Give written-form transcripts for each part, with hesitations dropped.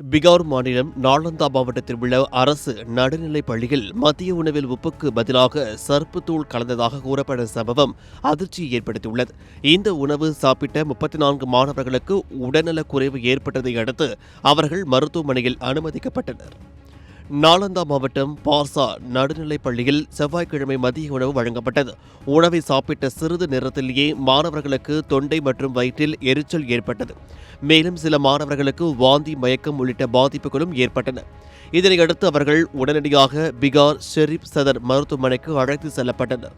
பீகார் மாநிலம் நாலந்தா மாவட்டத்தில் உள்ள அரசு நடுநிலைப் பள்ளியில் மதிய உணவில் உப்புக்கு பதிலாக சர்ப்பு தூள் கலந்ததாக கூறப்படும் சம்பவம் அதிர்ச்சியை ஏற்படுத்தியுள்ளது. இந்த உணவு சாப்பிட்ட 34 மாணவர்களுக்கு உடல்நலக் குறைவு ஏற்பட்டதை அடுத்து அவர்கள் மருத்துவமனையில் அனுமதிக்கப்பட்டனர். நாலந்தா மாவட்டம் பார்சா நடுநிலைப் பள்ளியில் செவ்வாய்க்கிழமை மதிய உணவு வழங்கப்பட்டது. உணவை சாப்பிட்ட சிறிது நேரத்திலேயே மாணவர்களுக்கு தொண்டை மற்றும் வயிற்றில் எரிச்சல் ஏற்பட்டது. மேலும் சில மாணவர்களுக்கு வாந்தி, மயக்கம் உள்ளிட்ட பாதிப்புகளும் ஏற்பட்டன. இதனையடுத்து அவர்கள் உடனடியாக பீகார் ஷெரீப் சதர் மருத்துவமனைக்கு அழைத்து செல்லப்பட்டனர்.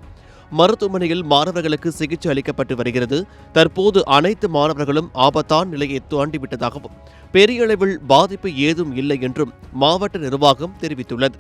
மருத்துவமனையில் மாணவர்களுக்கு சிகிச்சை அளிக்கப்பட்டு வருகிறது. தற்போது அனைத்து மாணவர்களும் ஆபத்தான நிலையை தாண்டிவிட்டதாகவும் பெரிய அளவில் பாதிப்பு ஏதும் இல்லை என்றும் மாவட்ட நிர்வாகம் தெரிவித்துள்ளது.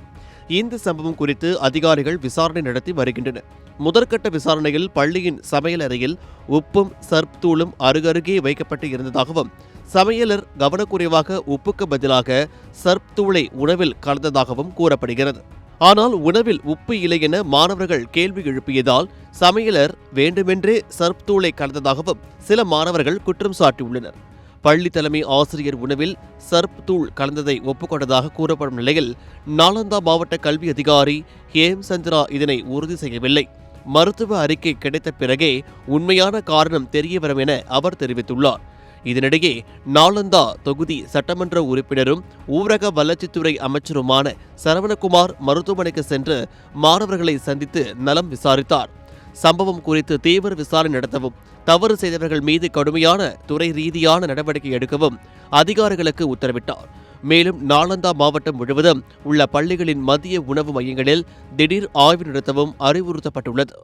இந்த சம்பவம் குறித்து அதிகாரிகள் விசாரணை நடத்தி வருகின்றனர். முதற்கட்ட விசாரணையில் பள்ளியின் சமையல் அறையில் உப்பும் சர்ப் தூளும் அருகருகே வைக்கப்பட்டு இருந்ததாகவும் சமையலர் கவனக்குறைவாக உப்புக்கு பதிலாக சர்ப் தூளை உணவில் கலந்ததாகவும் கூறப்படுகிறது. ஆனால் உணவில் உப்பு இல்லை என மாணவர்கள் கேள்வி எழுப்பியதால் சமையலர் வேண்டுமென்றே சர்ப் தூளை கலந்ததாகவும் சில மாணவர்கள் குற்றம் சாட்டியுள்ளனர். பள்ளி தலைமை ஆசிரியர் உணவில் சர்ப் தூள் கலந்ததை ஒப்புக்கொண்டதாக கூறப்படும் நிலையில் நாலந்தா மாவட்ட கல்வி அதிகாரி ஹேம் சந்திரா இதனை உறுதி செய்யவில்லை. மருத்துவ அறிக்கை கிடைத்த பிறகே உண்மையான காரணம் தெரியவரும் என அவர் தெரிவித்துள்ளார். இதனிடையே நாலந்தா தொகுதி சட்டமன்ற உறுப்பினரும் ஊரக வளர்ச்சித்துறை அமைச்சருமான சரவணகுமார் மருத்துவமனைக்கு சென்று மாணவர்களை சந்தித்து நலம் விசாரித்தார். சம்பவம் குறித்து தீவிர விசாரணை நடத்தவும் தவறு செய்தவர்கள் மீது கடுமையான துறை ரீதியான நடவடிக்கை எடுக்கவும் அதிகாரிகளுக்கு உத்தரவிட்டார். மேலும் நாலந்தா மாவட்டம் முழுவதும் உள்ள பள்ளிகளின் மதிய உணவு மையங்களில் திடீர் ஆய்வு நடத்தவும் அறிவுறுத்தப்பட்டுள்ளது.